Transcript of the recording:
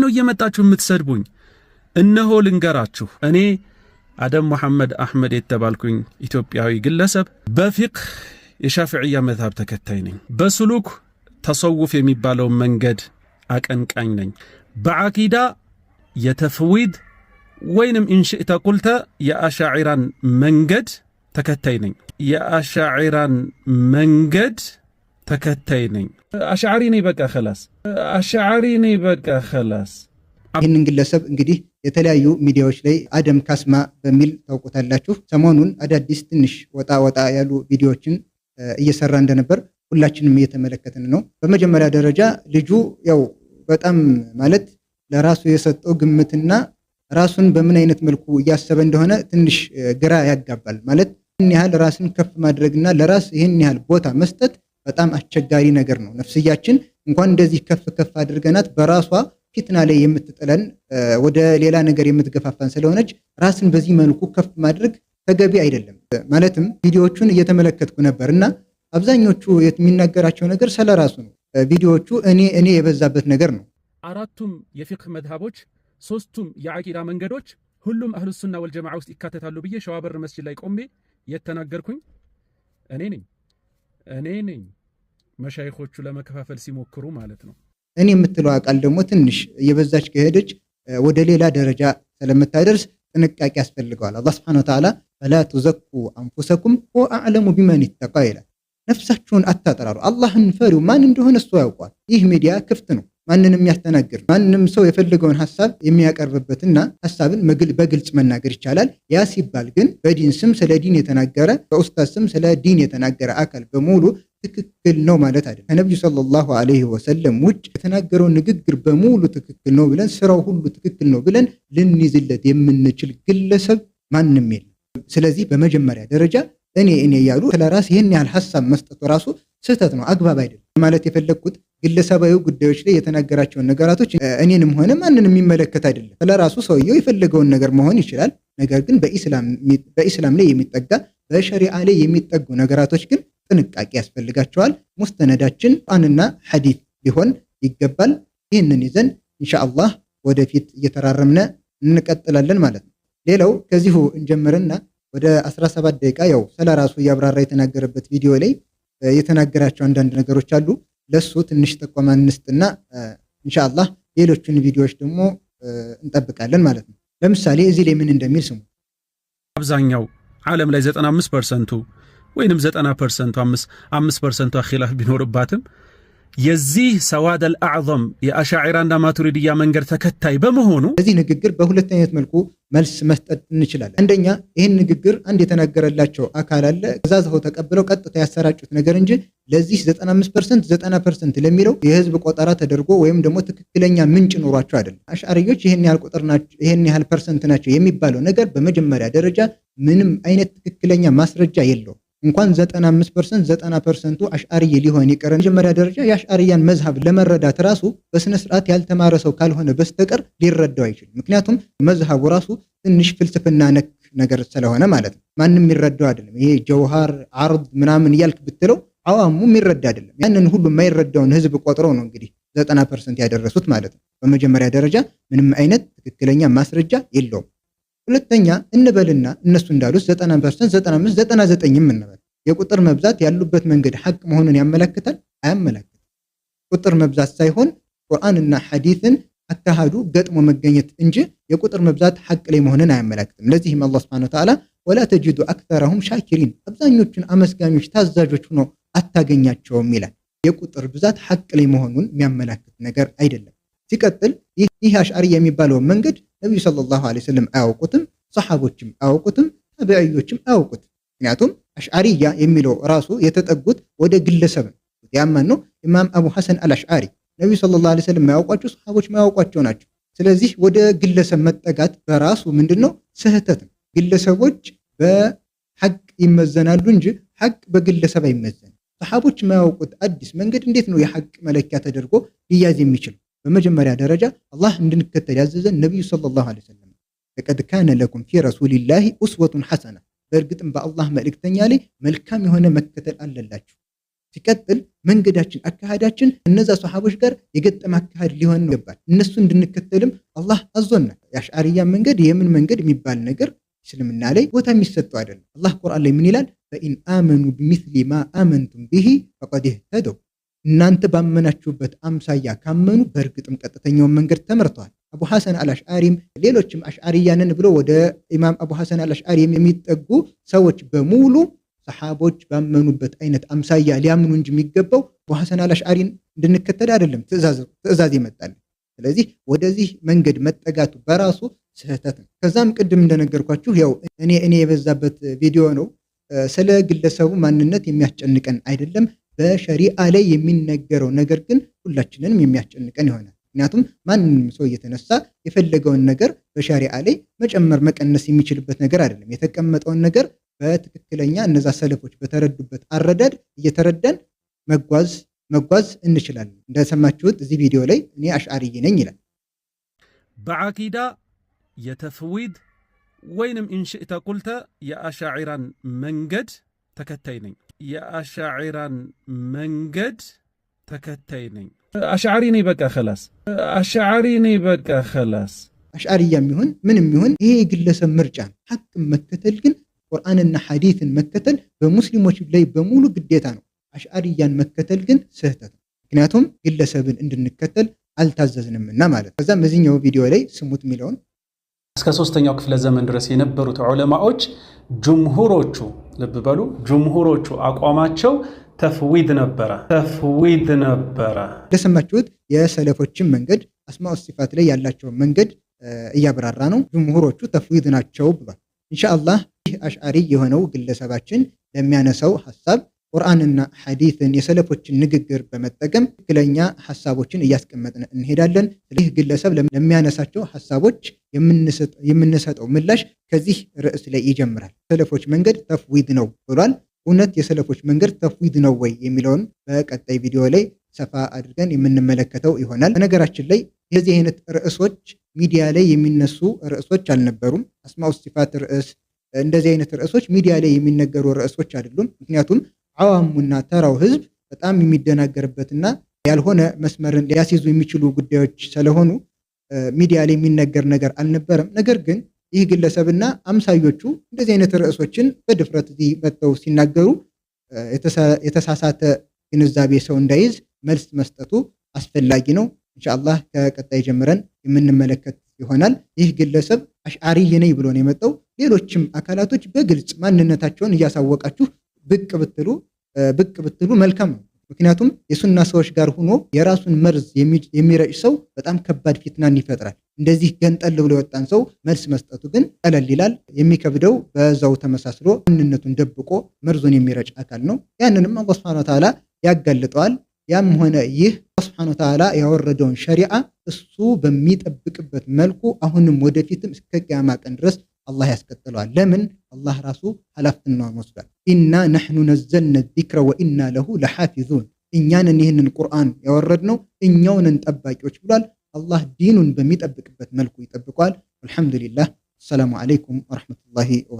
ነው እየመጣችሁ የምትሰድቡኝ? እነሆ ልንገራችሁ፣ እኔ አደም መሐመድ አህመድ የተባልኩኝ ኢትዮጵያዊ ግለሰብ በፊቅህ የሻፊዕያ መዝሃብ ተከታይ ነኝ። በስሉክ ተሰውፍ የሚባለው መንገድ አቀንቃኝ ነኝ። በዓቂዳ የተፍዊድ ወይንም ኢንሽእተ ቁልተ የአሻዒራን መንገድ ተከታይ ነኝ። የአሻዒራን መንገድ ተከታይ ነኝ። አሻዓሪ ነኝ በቃ خلاص አሻዓሪ ነኝ በቃ خلاص። ይህንን ግለሰብ እንግዲህ የተለያዩ ሚዲያዎች ላይ አደም ካስማ በሚል ታውቁታላችሁ። ሰሞኑን አዳዲስ ትንሽ ወጣ ያሉ ቪዲዮዎችን እየሰራ እንደነበር ሁላችንም እየተመለከትን ነው። በመጀመሪያ ደረጃ ልጁ ያው በጣም ማለት ለራሱ የሰጠው ግምትና ራሱን በምን አይነት መልኩ እያሰበ እንደሆነ ትንሽ ግራ ያጋባል። ማለት ይህን ያህል ራስን ከፍ ማድረግና ለራስ ይህን ያህል ቦታ መስጠት በጣም አስቸጋሪ ነገር ነው። ነፍስያችን እንኳን እንደዚህ ከፍ አድርገናት በራሷ ፊትና ላይ የምትጥለን ወደ ሌላ ነገር የምትገፋፋን ስለሆነች ራስን በዚህ መልኩ ከፍ ማድረግ ተገቢ አይደለም። ማለትም ቪዲዮዎቹን እየተመለከትኩ ነበርና አብዛኞቹ የሚናገራቸው ነገር ስለራሱ ነው። ቪዲዮዎቹ እኔ የበዛበት ነገር ነው። አራቱም የፊቅህ መዝሃቦች፣ ሶስቱም የዓቂዳ መንገዶች ሁሉም አህሉ ሱና ወልጀማዓ ውስጥ ይካተታሉ ብዬ ሸዋበር መስጂድ ላይ ቆሜ የተናገርኩኝ እኔ ነኝ። መሻይኾቹ ለመከፋፈል ሲሞክሩ ማለት ነው። እኔ የምትለው ቃል ደግሞ ትንሽ የበዛች ከሄደች ወደ ሌላ ደረጃ ስለምታደርስ ጥንቃቄ ያስፈልገዋል። አላህ Subhanahu Wa Ta'ala فلا تزكوا انفسكم واعلم بمن اتقى ይላል። ነፍሳችሁን አታጠራሩ፣ አላህን ፈሩ። ማን እንደሆነ እሱ ያውቃል። ይህ ሚዲያ ክፍት ነው፣ ማንንም ያስተናግር። ማንንም ሰው የፈለገውን ሐሳብ የሚያቀርብበትና ሐሳብን በግልጽ መናገር ይቻላል። ያ ሲባል ግን በዲን ስም ስለ ዲን የተናገረ በኡስታዝ ስም ስለ ዲን የተናገረ አካል በሙሉ ትክክል ነው ማለት አይደለም። ከነብዩ ሰለላሁ ዐለይሂ ወሰለም ውጭ የተናገረው ንግግር በሙሉ ትክክል ነው ብለን ስራው ሁሉ ትክክል ነው ብለን ልንይዝለት የምንችል ግለሰብ ማንም የለም። ስለዚህ በመጀመሪያ ደረጃ እኔ ያሉ ስለራስ ይሄን ያህል ሐሳብ መስጠቱ ራሱ ስህተት ነው፣ አግባብ አይደለም። ማለት የፈለኩት ግለሰባዊ ጉዳዮች ላይ የተናገራቸውን ነገራቶች እኔንም ሆነ ማንንም የሚመለከት አይደለም። ስለራሱ ሰውየው የፈለገውን ነገር መሆን ይችላል። ነገር ግን በኢስላም ላይ የሚጠጋ በሸሪዓ ላይ የሚጠጉ ነገራቶች ግን ጥንቃቄ ያስፈልጋቸዋል። ሙስተነዳችን ቁርአንና ሐዲስ ሊሆን ይገባል። ይህንን ይዘን ኢንሻአላህ ወደፊት እየተራረምነ እንቀጥላለን ማለት ነው። ሌላው ከዚሁ እንጀምርና ወደ 17 ደቂቃ ያው ስለራሱ ያብራራ የተናገረበት ቪዲዮ ላይ የተናገራቸው አንዳንድ ነገሮች አሉ። ለሱ ትንሽ ጠቆማ እንስጥና ኢንሻአላህ ሌሎችን ቪዲዮዎች ደግሞ እንጠብቃለን ማለት ነው። ለምሳሌ እዚህ ላይ ምን እንደሚል ስሙ። አብዛኛው ዓለም ላይ 95% ወይንም 90% 5% ኺላፍ ቢኖርባትም የዚህ ሰዋድ አልአዕዘም የአሻዒራና ማቱሪዲያ መንገድ ተከታይ በመሆኑ እዚህ ንግግር በሁለት አይነት መልኩ መልስ መስጠት እንችላለን። አንደኛ ይህን ንግግር አንድ የተናገረላቸው አካል አለ፣ ከዛው ተቀብለው ቀጥታ ያሰራጩት ነገር እንጂ ለዚህ 95% 90% ለሚለው የህዝብ ቆጠራ ተደርጎ ወይም ደግሞ ትክክለኛ ምንጭ ኖሯቸው አይደለም። አሽዓሪዎች ይሄን ያህል ቁጥር ናቸው፣ ይሄን ያህል ፐርሰንት ናቸው የሚባለው ነገር በመጀመሪያ ደረጃ ምንም አይነት ትክክለኛ ማስረጃ የለውም። እንኳን 95% 90% አሽዓሪ ሊሆን ይቀር መጀመሪያ ደረጃ የአሽዓሪያን መዝሃብ ለመረዳት ራሱ በስነ ስርዓት ያልተማረ ሰው ካልሆነ በስተቀር ሊረዳው አይችልም። ምክንያቱም መዝሃቡ ራሱ ትንሽ ፍልስፍና ነክ ነገር ስለሆነ ማለት ነው። ማንም የሚረዳው አይደለም። ይሄ ጀውሃር አርድ ምናምን እያልክ ብትለው አዋሙ የሚረዳ አይደለም። ያንን ሁሉ የማይረዳውን ህዝብ ቆጥረው ነው እንግዲህ 90% ያደረሱት ማለት ነው። በመጀመሪያ ደረጃ ምንም አይነት ትክክለኛ ማስረጃ የለውም። ሁለተኛ እንበልና እነሱ እንዳሉት 90%፣ 95%፣ 99 እንበል። የቁጥር መብዛት ያሉበት መንገድ ሐቅ መሆኑን ያመለክታል? አያመለክትም። ቁጥር መብዛት ሳይሆን ቁርአንና ሐዲስን አካሃዱ ገጥሞ መገኘት እንጂ የቁጥር መብዛት ሐቅ ላይ መሆኑን አያመለክትም። ለዚህም አላህ Subhanahu Wa Ta'ala ወላ ተጅዱ አክተረሁም ሻኪሪን፣ አብዛኞቹን አመስጋኞች ታዛዦች ሆነው አታገኛቸውም ይላል። የቁጥር ብዛት ሐቅ ላይ መሆኑን የሚያመለክት ነገር አይደለም። ሲቀጥል ይህ አሽዓሪ የሚባለው መንገድ ነብዩ ሰለላሁ ዐለይሂ ወሰለም አያውቁትም፣ ሰሃቦችም አያውቁትም፣ ታቢዒዎችም አያውቁትም። ምክንያቱም አሽዓሪያ የሚለው ራሱ የተጠጉት ወደ ግለሰብ ነው። ያማን ነው ኢማም አቡ ሐሰን አልአሽዓሪ ነብዩ ሰለላሁ ዐለይሂ ወሰለም የማያውቋቸው ሰሃቦች የማያውቋቸው ናቸው። ስለዚህ ወደ ግለሰብ መጠጋት በራሱ ምንድነው ስህተት ነው። ግለሰቦች በሐቅ ይመዘናሉ እንጂ ሐቅ በግለሰብ አይመዘንም። ሰሃቦች የማያውቁት አዲስ መንገድ እንዴት ነው የሐቅ መለኪያ ተደርጎ ሊያዝ የሚችል? በመጀመሪያ ደረጃ አላህ እንድንከተል ያዘዘን ነብዩ ሰለላሁ ዐለይሂ ወሰለም ለቀድ ካነ ለኩም ፊ ረሱሊላሂ ኡስወቱን ሐሰና፣ በእርግጥም በአላህ መልእክተኛ ላይ መልካም የሆነ መከተል አለላችሁ። ሲቀጥል መንገዳችን አካሃዳችን እነዛ ሷሃቦች ጋር የገጠመ አካሃድ ሊሆን ነው ይገባል። እነሱ እንድንከተልም አላህ አዞናል። የአሽዓሪያ መንገድ የምን መንገድ የሚባል ነገር እስልምና ላይ ቦታ የሚሰጠው አይደለም። አላህ ቁርአን ላይ ምን ይላል? ፈኢን አመኑ ቢሚስሊ ማ አመንቱም ቢሂ ፈቀድ ኢህተደው፣ እናንተ ባመናችሁበት አምሳያ ካመኑ በእርግጥም ቀጥተኛውን መንገድ ተመርተዋል። አቡ ሐሰን አልአሽዓሪም ሌሎችም አሽዓሪያንን ብሎ ወደ ኢማም አቡ ሐሰን አልአሽዓሪ የሚጠጉ ሰዎች በሙሉ ሰሃቦች ባመኑበት አይነት አምሳያ ሊያምኑ እንጂ የሚገባው አቡ ሐሰን አልአሽዓሪን እንድንከተል አይደለም ትእዛዝ ይመጣል። ስለዚህ ወደዚህ መንገድ መጠጋቱ በራሱ ስህተት ነው። ከዛም ቅድም እንደነገርኳችሁ ያው እኔ የበዛበት ቪዲዮ ነው። ስለ ግለሰቡ ማንነት የሚያስጨንቀን አይደለም። በሸሪዓ ላይ የሚነገረው ነገር ግን ሁላችንንም የሚያስጨንቀን ይሆናል። ምክንያቱም ማንም ሰው እየተነሳ የፈለገውን ነገር በሸሪዓ ላይ መጨመር መቀነስ የሚችልበት ነገር አይደለም። የተቀመጠውን ነገር በትክክለኛ እነዛ ሰለፎች በተረዱበት አረዳድ እየተረዳን መጓዝ እንችላለን። እንደሰማችሁት እዚህ ቪዲዮ ላይ እኔ አሽዓሪይ ነኝ ይላል። በዓቂዳ የተፍዊድ ወይንም ኢንሽእተ ቁልተ የአሻዒራን መንገድ ተከታይ ነኝ። የአሻዒራን መንገድ ተከታይ ነኝ። አሽዓሪ ነኝ በቃ ኸላስ። አሽዓሪ ነኝ በቃ ኸላስ። አሽዓሪያም ይሁን ምንም ይሁን ይሄ የግለሰብ ምርጫ ነው። ሐቅን መከተል ግን ቁርአንና ሐዲስን መከተል በሙስሊሞች ላይ በሙሉ ግዴታ ነው። አሽዓሪያን መከተል ግን ስህተት ነው። ምክንያቱም ግለሰብን እንድንከተል አልታዘዝንምና ማለት ነው። ከዛም እዚህኛው ቪዲዮ ላይ ስሙት የሚለውን እስከ 3ኛው ክፍለ ዘመን ድረስ የነበሩት ዑለማዎች ጅምሁሮቹ ልብ በሉ ጅምሁሮቹ አቋማቸው ተፍዊድ ነበረ። እንደሰማችሁት የሰለፎችን መንገድ አስማኡ ሲፋት ላይ ያላቸውን መንገድ እያብራራ ነው። ጅምሁሮቹ ተፍዊድ ናቸው ብሏል። ኢንሻአላህ ይህ አሽዓሪ የሆነው ግለሰባችን ለሚያነሳው ሐሳብ ቁርአንና ሐዲስን የሰለፎችን ንግግር በመጠቀም ትክክለኛ ሐሳቦችን እያስቀመጥን እንሄዳለን። ይህ ግለሰብ ለሚያነሳቸው ሐሳቦች የምንሰጠው ምላሽ ከዚህ ርዕስ ላይ ይጀምራል። ሰለፎች መንገድ ተፍዊድ ነው ብሏል። እውነት የሰለፎች መንገድ ተፍዊድ ነው ወይ የሚለውን በቀጣይ ቪዲዮ ላይ ሰፋ አድርገን የምንመለከተው ይሆናል። በነገራችን ላይ የዚህ አይነት ርዕሶች ሚዲያ ላይ የሚነሱ ርዕሶች አልነበሩም። አስማኡ ሲፋት ርዕስ፣ እንደዚህ አይነት ርዕሶች ሚዲያ ላይ የሚነገሩ ርዕሶች አይደሉም። ምክንያቱም አዋሙና ተራው ህዝብ በጣም የሚደናገርበትና ያልሆነ መስመርን ሊያስይዙ የሚችሉ ጉዳዮች ስለሆኑ ሚዲያ ላይ የሚነገር ነገር አልነበረም። ነገር ግን ይህ ግለሰብና አምሳዮቹ እንደዚህ አይነት ርዕሶችን በድፍረት እዚህ መጥተው ሲናገሩ የተሳሳተ ግንዛቤ ሰው እንዳይዝ መልስ መስጠቱ አስፈላጊ ነው። ኢንሻአላህ ከቀጣይ ጀምረን የምንመለከት ይሆናል። ይህ ግለሰብ አሽዓሪይ ነኝ ብሎ ነው የመጣው። ሌሎችም አካላቶች በግልጽ ማንነታቸውን እያሳወቃችሁ ብቅ ብትሉ መልካም ነው። ምክንያቱም የሱና ሰዎች ጋር ሆኖ የራሱን መርዝ የሚረጭ ሰው በጣም ከባድ ፊትናን ይፈጥራል። እንደዚህ ገንጠል ብሎ የወጣን ሰው መልስ መስጠቱ ግን ቀለል ይላል። የሚከብደው በዛው ተመሳስሎ ማንነቱን ደብቆ መርዙን የሚረጭ አካል ነው። ያንንም አላህ ሱብሓነሁ ወተዓላ ያጋልጠዋል። ያም ሆነ ይህ አላህ ሱብሓነሁ ወተዓላ ያወረደውን ሸሪዓ እሱ በሚጠብቅበት መልኩ አሁንም ወደፊትም እስከ ቂያማ ቀን ድረስ አላህ ያስቀጥለዋል። ለምን? አላህ ራሱ ኃላፊነቱን ወስዷል። ኢና ነሕኑ ነዘልነ ዚክረ ወኢና ለሁ ለሓፊዙን፣ እኛንን ይህንን ቁርአን ያወረድነው እኛውንን ጠባቂዎች ብሏል። አላህ ዲኑን በሚጠብቅበት መልኩ ይጠብቀዋል። አልሐምዱሊላህ። አሰላሙ ዓለይኩም ወረሕመቱላሂ ወበረካቱህ።